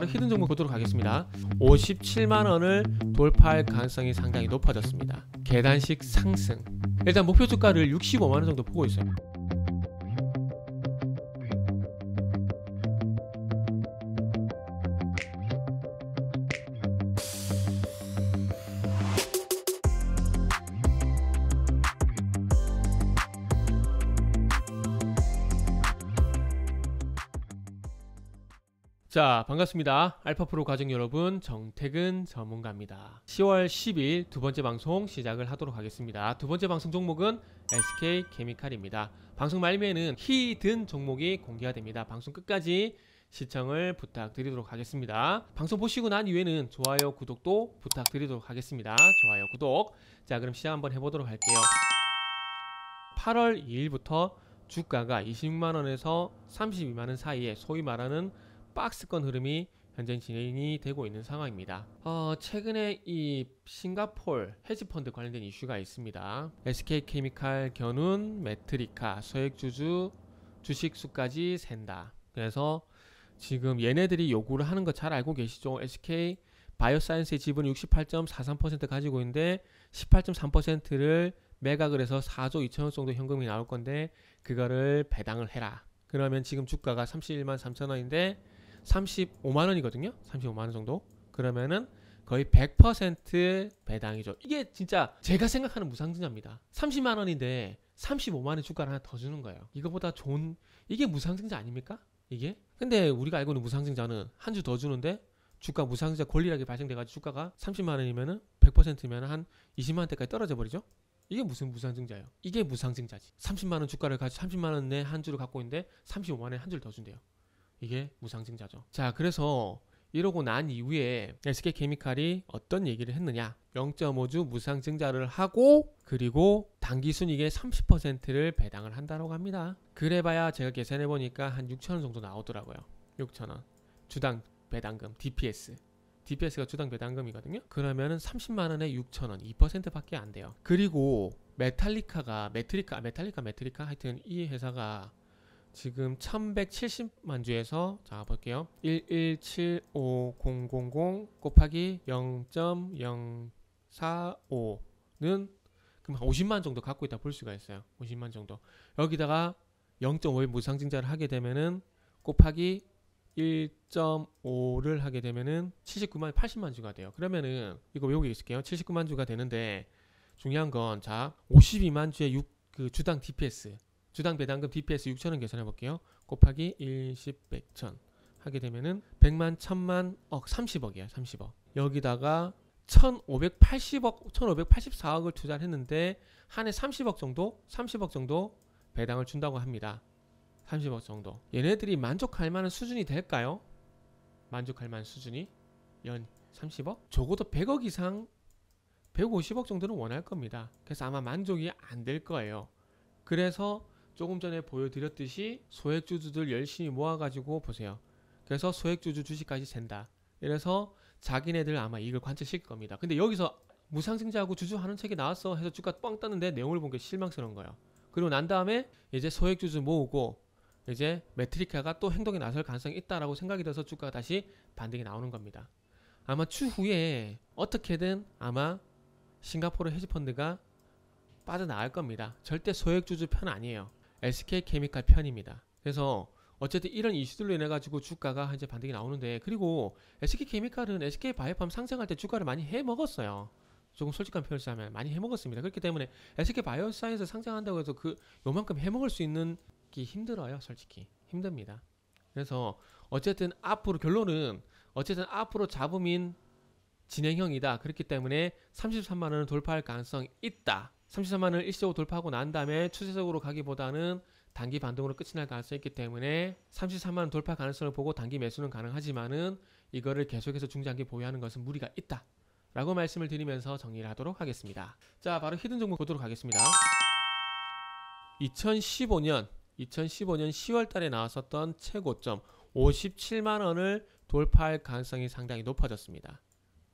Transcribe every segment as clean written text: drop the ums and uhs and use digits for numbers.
히든 종목 보도록 하겠습니다. 57만원을 돌파할 가능성이 상당히 높아졌습니다. 계단식 상승. 일단 목표 주가를 65만원 정도 보고 있어요. 자, 반갑습니다. 알파프로 가족 여러분, 정태근 전문가입니다. 10월 10일 두 번째 방송 시작을 하도록 하겠습니다. 두 번째 방송 종목은 SK케미칼입니다. 방송 말미에는 히든 종목이 공개가 됩니다. 방송 끝까지 시청을 부탁드리도록 하겠습니다. 방송 보시고 난 이후에는 좋아요, 구독도 부탁드리도록 하겠습니다. 좋아요, 구독. 자, 그럼 시작 한번 해보도록 할게요. 8월 2일부터 주가가 26만원에서 32만원 사이에 소위 말하는 박스권 흐름이 현재 진행이 되고 있는 상황입니다. 최근에 이 싱가폴 헤지펀드 관련된 이슈가 있습니다. SK케미칼 견운 메트리카 소액주주 주식수까지 샌다. 그래서 지금 얘네들이 요구를 하는 거 잘 알고 계시죠? SK 바이오사이언스의 지분을 68.43% 가지고 있는데 18.3%를 매각을 해서 4조 2천억 정도 현금이 나올 건데 그거를 배당을 해라. 그러면 지금 주가가 31만 3천원인데 35만원이거든요. 35만원 정도. 그러면은 거의 100% 배당이죠. 이게 진짜 제가 생각하는 무상증자입니다. 30만원인데 35만원 주가를 하나 더 주는 거예요. 이거보다 좋은, 이게 무상증자 아닙니까? 이게? 근데 우리가 알고 있는 무상증자는 한 주 더 주는데 주가 무상증자 권리락이 발생돼가지고 주가가 30만원이면은 100%면 한 20만원대까지 떨어져 버리죠. 이게 무슨 무상증자예요? 이게 무상증자지. 30만원 주가를 가지고 30만원 내 한 주를 갖고 있는데 35만원에 한 주를 더 준대요. 이게 무상증자죠. 자, 그래서 이러고 난 이후에 SK케미칼이 어떤 얘기를 했느냐, 0.5주 무상증자를 하고 그리고 당기순이익의 30%를 배당을 한다고 합니다. 그래봐야 제가 계산해 보니까 한 6천원 정도 나오더라고요. 6천원 주당 배당금 DPS가 주당 배당금이거든요. 그러면은 30만원에 6천원 2% 밖에 안 돼요. 그리고 메트리카 하여튼 이 회사가 지금 1170만 주에서 자 볼게요. 1175000 곱하기 0.045는 그럼 50만 정도 갖고 있다 볼 수가 있어요. 50만 정도. 여기다가 0.5의 무상증자를 하게 되면은 곱하기 1.5를 하게 되면은 79만 80만 주가 돼요. 그러면은 이거 외우고 있을게요. 79만 주가 되는데 중요한 건 자 52만 주의 그 주당 DPS 주당 배당금 DPS 6천원 계산해 볼게요. 곱하기 1, 10, 100, 1000 하게 되면은 100만, 1000만, 30억이에요. 30억. 여기다가 1580억, 1584억을 투자를 했는데 한 해 30억 정도 배당을 준다고 합니다. 30억 정도. 얘네들이 만족할 만한 수준이 될까요? 만족할 만한 수준이? 연 30억? 적어도 100억 이상 150억 정도는 원할 겁니다. 그래서 아마 만족이 안 될 거예요. 그래서 조금 전에 보여드렸듯이 소액주주들 열심히 모아가지고 보세요. 그래서 소액주주 주식까지 샌다. 이래서 자기네들 아마 이익을 관철시킬 겁니다. 근데 여기서 무상증자하고 주주환원 책이 나왔어 해서 주가 뻥 떴는데 내용을 본 게 실망스러운 거예요. 그리고 난 다음에 이제 소액주주 모으고 이제 메트리카가 또 행동에 나설 가능성이 있다라고 생각이 돼서 주가가 다시 반등이 나오는 겁니다. 아마 추후에 어떻게든 아마 싱가포르 헤지펀드가 빠져나갈 겁니다. 절대 소액주주 편 아니에요. SK케미칼 편입니다. 그래서 어쨌든 이런 이슈들로 인해 가지고 주가가 이제 반등이 나오는데, 그리고 SK케미칼은 SK바이오팜 상장할 때 주가를 많이 해먹었어요. 조금 솔직한 표현을 하면 많이 해먹었습니다. 그렇기 때문에 SK바이오사이언스 상장한다고 해서 그 요만큼 해먹을 수 있는 게 힘들어요. 솔직히 힘듭니다. 그래서 어쨌든 앞으로 결론은 어쨌든 앞으로 잡음인 진행형이다. 그렇기 때문에 33만원을 돌파할 가능성이 있다. 33만원을 일시적으로 돌파하고 난 다음에 추세적으로 가기보다는 단기 반등으로 끝이 날 가능성이 있기 때문에 33만원 돌파 가능성을 보고 단기 매수는 가능하지만은 이거를 계속해서 중장기 보유하는 것은 무리가 있다 라고 말씀을 드리면서 정리를 하도록 하겠습니다. 자, 바로 히든 종목 보도록 하겠습니다. 2015년 10월 달에 나왔었던 최고점 57만원을 돌파할 가능성이 상당히 높아졌습니다.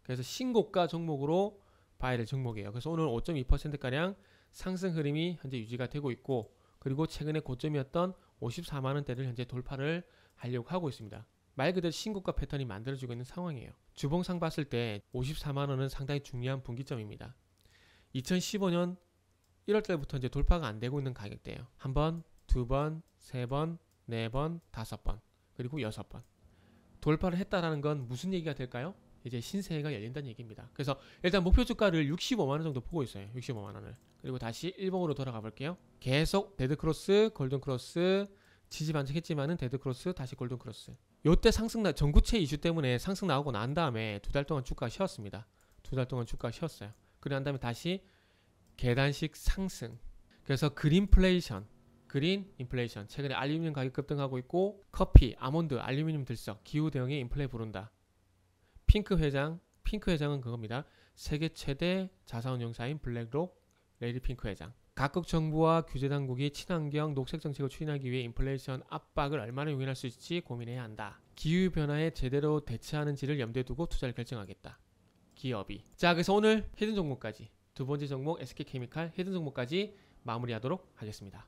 그래서 신고가 종목으로 봐야 될 종목이에요. 그래서 오늘 5.2%가량 상승 흐름이 현재 유지가 되고 있고, 그리고 최근에 고점이었던 54만원대를 현재 돌파를 하려고 하고 있습니다. 말 그대로 신고가 패턴이 만들어지고 있는 상황이에요. 주봉상 봤을 때 54만원은 상당히 중요한 분기점입니다. 2015년 1월달부터 이제 돌파가 안 되고 있는 가격대예요. 한 번, 두 번, 세 번, 네 번, 다섯 번, 그리고 여섯 번. 돌파를 했다라는 건 무슨 얘기가 될까요? 이제 신세계가 열린다는 얘기입니다. 그래서 일단 목표 주가를 65만원 정도 보고 있어요. 65만원을. 그리고 다시 일봉으로 돌아가 볼게요. 계속 데드크로스, 골든크로스, 지지 반짝했지만은 데드크로스, 다시 골든크로스. 요때 전구체 이슈 때문에 상승 나오고 난 다음에 두 달 동안 주가가 쉬었습니다. 두 달 동안 주가가 쉬었어요. 그리고 난 다음에 다시 계단식 상승. 그래서 그린 인플레이션. 최근에 알루미늄 가격 급등하고 있고, 커피, 아몬드, 알루미늄 들썩, 기후 대응에 인플레 부른다. 핑크 회장은 그겁니다. 세계 최대 자사운용사인 블랙록 레이디 핑크 회장. 각국 정부와 규제 당국이 친환경 녹색 정책을 추진하기 위해 인플레이션 압박을 얼마나 용인할 수 있을지 고민해야 한다. 기후 변화에 제대로 대처하는지를 염두에 두고 투자를 결정하겠다. 기업이. 자, 그래서 오늘 히든 종목까지, 두 번째 종목 SK케미칼 히든 종목까지 마무리하도록 하겠습니다.